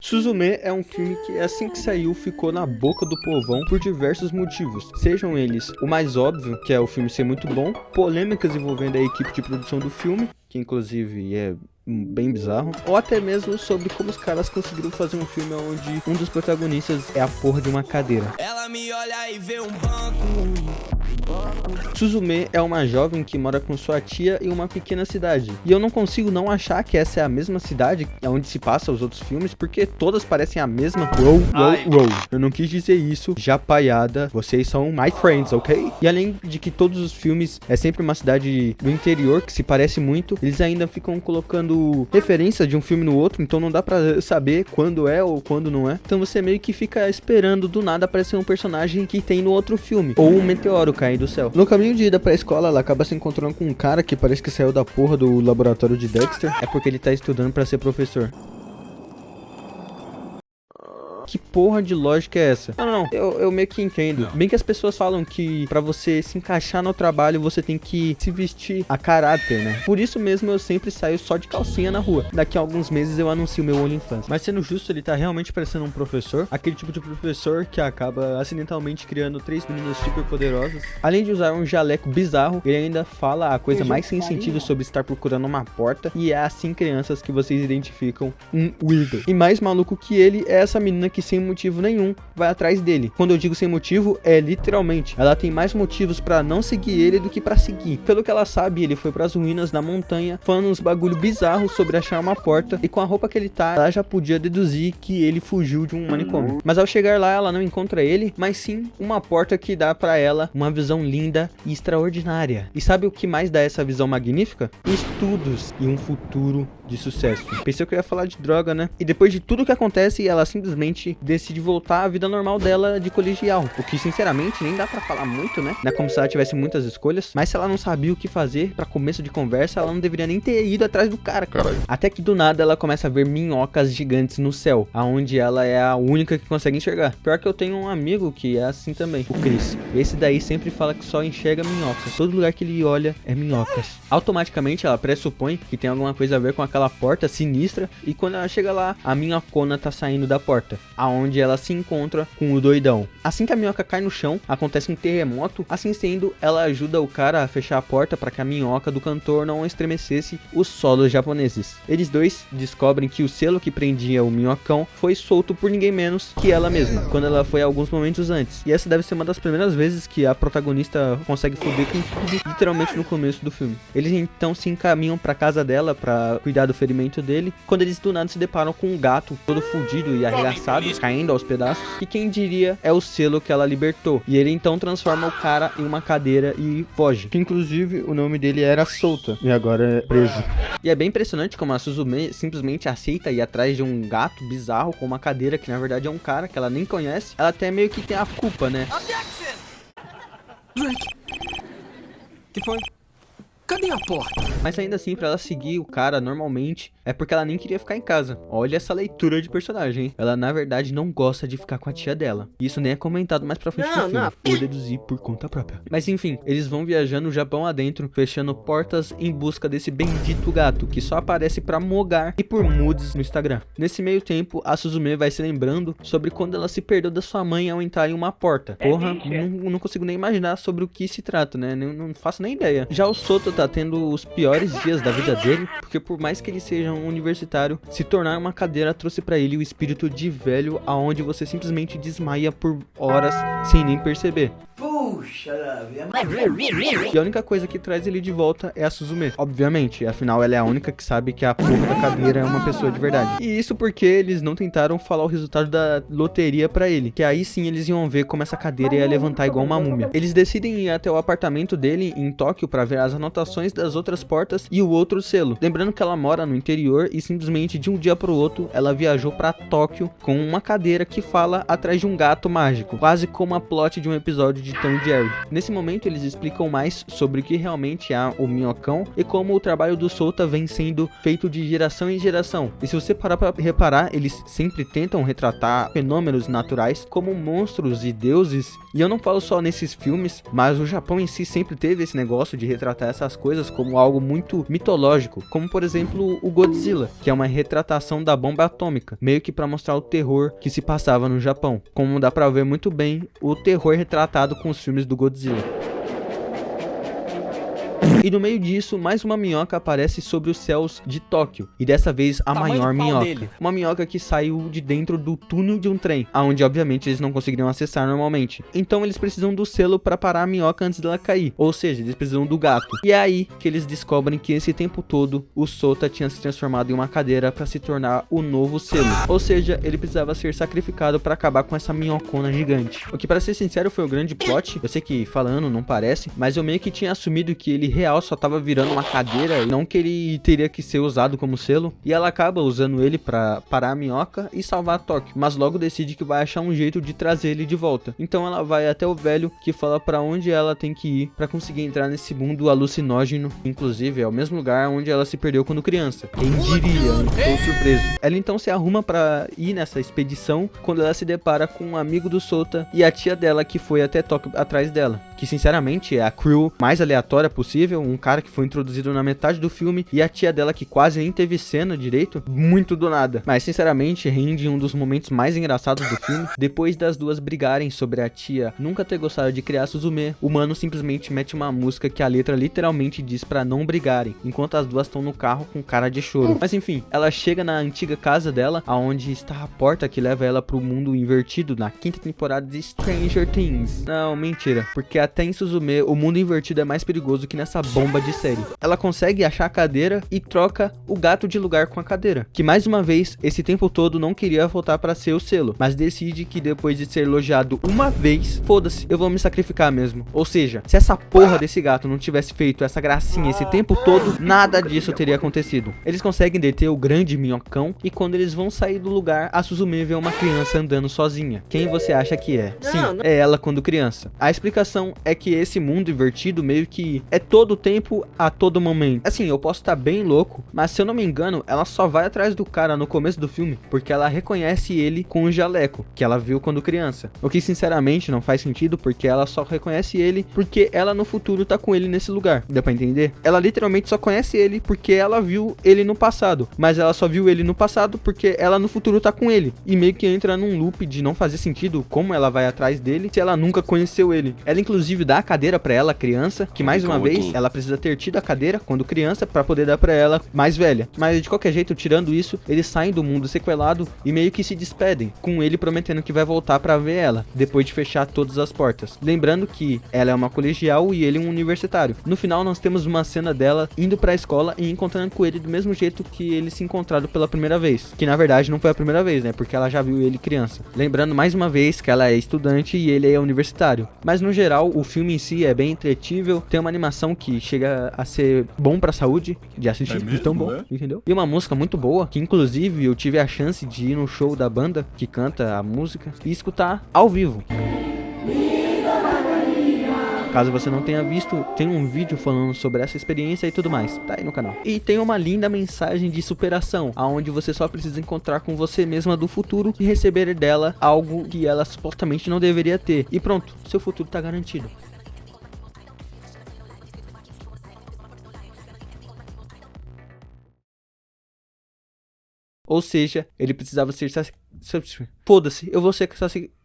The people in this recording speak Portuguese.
Suzume é um filme que assim que saiu ficou na boca do povão por diversos motivos, sejam eles o mais óbvio, que é o filme ser muito bom, polêmicas envolvendo a equipe de produção do filme, que inclusive é bem bizarro, ou até mesmo sobre como os caras conseguiram fazer um filme onde um dos protagonistas é a porra de uma cadeira. Ela me olha e vê um banco. Suzume é uma jovem que mora com sua tia em uma pequena cidade, e eu não consigo não achar que essa é a mesma cidade onde se passa os outros filmes, porque todas parecem a mesma. Eu não quis dizer isso, japaiada, vocês são my friends, ok? E além de que todos os filmes é sempre uma cidade do interior que se parece muito, eles ainda ficam colocando referência de um filme no outro, então não dá pra saber quando é ou quando não é. Então você meio que fica esperando do nada aparecer um personagem que tem no outro filme, ou um meteoro cair do céu. No caminho de ida pra escola, ela acaba se encontrando com um cara que parece que saiu da porra do laboratório de Dexter. É porque ele tá estudando pra ser professor. Que porra de lógica é essa? Não, eu meio que entendo. Bem que as pessoas falam que pra você se encaixar no trabalho, você tem que se vestir a caráter, né? Por isso mesmo eu sempre saio só de calcinha na rua. Daqui a alguns meses eu anuncio meu OnlyFans. Mas sendo justo, ele tá realmente parecendo um professor. Aquele tipo de professor que acaba acidentalmente criando 3 meninas super poderosas. Além de usar um jaleco bizarro, ele ainda fala a coisa mais sem sentido sobre estar procurando uma porta. E é assim, crianças, que vocês identificam um weirdo. E mais maluco que ele é essa menina que sem motivo nenhum vai atrás dele. Quando eu digo sem motivo, é literalmente. Ela tem mais motivos pra não seguir ele do que pra seguir. Pelo que ela sabe, ele foi pras ruínas da montanha, falando uns bagulho bizarros sobre achar uma porta, e com a roupa que ele tá, ela já podia deduzir que ele fugiu de um manicômio. Mas ao chegar lá, ela não encontra ele, mas sim uma porta que dá pra ela uma visão linda e extraordinária. E sabe o que mais dá essa visão magnífica? Estudos e um futuro de sucesso. Pensei que eu ia falar de droga, né? E depois de tudo que acontece, ela simplesmente decide voltar à vida normal dela de colegial. O que, sinceramente, nem dá pra falar muito, né? Não é como se ela tivesse muitas escolhas. Mas se ela não sabia o que fazer pra começo de conversa, ela não deveria nem ter ido atrás do cara, caralho. Até que do nada ela começa a ver minhocas gigantes no céu, aonde ela é a única que consegue enxergar. Pior que eu tenho um amigo que é assim também, o Chris. Esse daí sempre fala que só enxerga minhocas. Todo lugar que ele olha é minhocas. Automaticamente ela pressupõe que tem alguma coisa a ver com aquela porta sinistra, e quando ela chega lá, a minhocona tá saindo da porta, aonde ela se encontra com o doidão. Assim que a minhoca cai no chão, acontece um terremoto. Assim sendo, ela ajuda o cara a fechar a porta para que a minhoca do cantor não estremecesse os solos japoneses. Eles dois descobrem que o selo que prendia o minhocão foi solto por ninguém menos que ela mesma, quando ela foi alguns momentos antes. E essa deve ser uma das primeiras vezes que a protagonista consegue foder com tudo, literalmente no começo do filme. Eles então se encaminham para casa dela para cuidar do ferimento dele, quando eles do nada se deparam com um gato todo fudido e arregaçado, caindo aos pedaços, e quem diria é o selo que ela libertou. E ele então transforma o cara em uma cadeira e foge. Que inclusive o nome dele era Solta, e agora é preso. E é bem impressionante como a Suzume simplesmente aceita ir atrás de um gato bizarro com uma cadeira que na verdade é um cara que ela nem conhece. Ela até meio que tem a culpa, né? Drake! Que foi? Cadê a porta? Mas ainda assim, pra ela seguir o cara normalmente, é porque ela nem queria ficar em casa. Olha essa leitura de personagem, hein? Ela na verdade não gosta de ficar com a tia dela. Isso nem é comentado mais pra frente do filme. Ou deduzir por conta própria. Mas enfim, eles vão viajando o Japão adentro, fechando portas em busca desse bendito gato, que só aparece pra mogar e por moods no Instagram. Nesse meio tempo, a Suzume vai se lembrando sobre quando ela se perdeu da sua mãe ao entrar em uma porta. Porra, não consigo nem imaginar sobre o que se trata, né? Não faço nem ideia. Já o Soto tá tendo os piores dias da vida dele, porque por mais que ele seja um universitário, se tornar uma cadeira trouxe pra ele o espírito de velho, aonde você simplesmente desmaia por horas sem nem perceber. Puxa vida. E a única coisa que traz ele de volta é a Suzume. Obviamente, afinal ela é a única que sabe que a porra da cadeira é uma pessoa de verdade. E isso porque eles não tentaram falar o resultado da loteria pra ele, que aí sim eles iam ver como essa cadeira ia levantar igual uma múmia. Eles decidem ir até o apartamento dele em Tóquio pra ver as anotações das outras portas e o outro selo. Lembrando que ela mora no interior e simplesmente de um dia pro outro ela viajou pra Tóquio com uma cadeira que fala atrás de um gato mágico, quase como a plot de um episódio de Tom e Jerry. Jerry. Nesse momento eles explicam mais sobre o que realmente é o minhocão e como o trabalho do Sota vem sendo feito de geração em geração. E se você parar pra reparar, eles sempre tentam retratar fenômenos naturais como monstros e deuses. E eu não falo só nesses filmes, mas o Japão em si sempre teve esse negócio de retratar essas coisas como algo muito mitológico, como por exemplo o Godzilla, que é uma retratação da bomba atômica, meio que para mostrar o terror que se passava no Japão, como dá pra ver muito bem o terror retratado com os filmes do Godzilla. E no meio disso, mais uma minhoca aparece sobre os céus de Tóquio, e dessa vez a maior minhoca. Uma minhoca que saiu de dentro do túnel de um trem, aonde obviamente eles não conseguiriam acessar normalmente. Então eles precisam do selo para parar a minhoca antes dela cair, ou seja, eles precisam do gato. E é aí que eles descobrem que esse tempo todo o Sota tinha se transformado em uma cadeira para se tornar o novo selo. Ou seja, ele precisava ser sacrificado para acabar com essa minhocona gigante. O que, para ser sincero, foi o grande plot. Eu sei que falando não parece, mas eu meio que tinha assumido que ele real só tava virando uma cadeira, e não que ele teria que ser usado como selo, e ela acaba usando ele pra parar a minhoca e salvar a Tóquio, mas logo decide que vai achar um jeito de trazer ele de volta. Então ela vai até o velho, que fala pra onde ela tem que ir pra conseguir entrar nesse mundo alucinógeno, inclusive é o mesmo lugar onde ela se perdeu quando criança. Quem diria, hein? Tô surpreso. Ela então se arruma pra ir nessa expedição, quando ela se depara com um amigo do Sota e a tia dela, que foi até Tóquio atrás dela, que sinceramente é a crew mais aleatória possível, um cara que foi introduzido na metade do filme, e a tia dela que quase nem teve cena direito, muito do nada. Mas sinceramente rende um dos momentos mais engraçados do filme. Depois das duas brigarem sobre a tia nunca ter gostado de criar Suzume, o mano simplesmente mete uma música que a letra literalmente diz pra não brigarem, enquanto as duas estão no carro com cara de choro. Mas enfim, ela chega na antiga casa dela, aonde está a porta que leva ela pro mundo invertido na 5ª temporada de Stranger Things. Não, mentira, porque até em Suzume o mundo invertido é mais perigoso que nessa bomba de série. Ela consegue achar a cadeira e troca o gato de lugar com a cadeira, que mais uma vez, esse tempo todo não queria voltar para ser o selo, mas decide que depois de ser elogiado uma vez, foda-se, eu vou me sacrificar mesmo. Ou seja, se essa porra desse gato não tivesse feito essa gracinha esse tempo todo, nada disso teria acontecido. Eles conseguem deter o grande minhocão, e quando eles vão sair do lugar, a Suzume vê uma criança andando sozinha. Quem você acha que é? Sim, é ela quando criança. A explicação é que esse mundo invertido meio que é todo o tempo, a todo momento. Assim, eu posso estar bem louco, mas se eu não me engano, ela só vai atrás do cara no começo do filme porque ela reconhece ele com o jaleco que ela viu quando criança. O que sinceramente não faz sentido, porque ela só reconhece ele porque ela no futuro tá com ele nesse lugar. Dá pra entender? Ela literalmente só conhece ele porque ela viu ele no passado, mas ela só viu ele no passado porque ela no futuro tá com ele. E meio que entra num loop de não fazer sentido como ela vai atrás dele se ela nunca conheceu ele. Ela inclusive dá a cadeira pra ela, criança, que mais uma vez ela precisa ter tido a cadeira quando criança pra poder dar pra ela mais velha. Mas de qualquer jeito, tirando isso, eles saem do mundo sequelado e meio que se despedem, com ele prometendo que vai voltar pra ver ela, depois de fechar todas as portas. Lembrando que ela é uma colegial e ele um universitário. No final nós temos uma cena dela indo pra escola e encontrando com ele do mesmo jeito que eles se encontraram pela primeira vez. Que na verdade não foi a primeira vez, né? Porque ela já viu ele criança. Lembrando mais uma vez que ela é estudante e ele é universitário. Mas no geral, o filme em si é bem entretível, tem uma animação que chega a ser bom pra saúde de assistir, de tão bom, entendeu? E uma música muito boa, que inclusive eu tive a chance de ir no show da banda que canta a música e escutar ao vivo. Caso você não tenha visto, tem um vídeo falando sobre essa experiência e tudo mais, tá aí no canal. E tem uma linda mensagem de superação, aonde você só precisa encontrar com você mesma do futuro e receber dela algo que ela supostamente não deveria ter. E pronto, seu futuro tá garantido. Ou seja, ele precisava ser... Foda-se, eu vou ser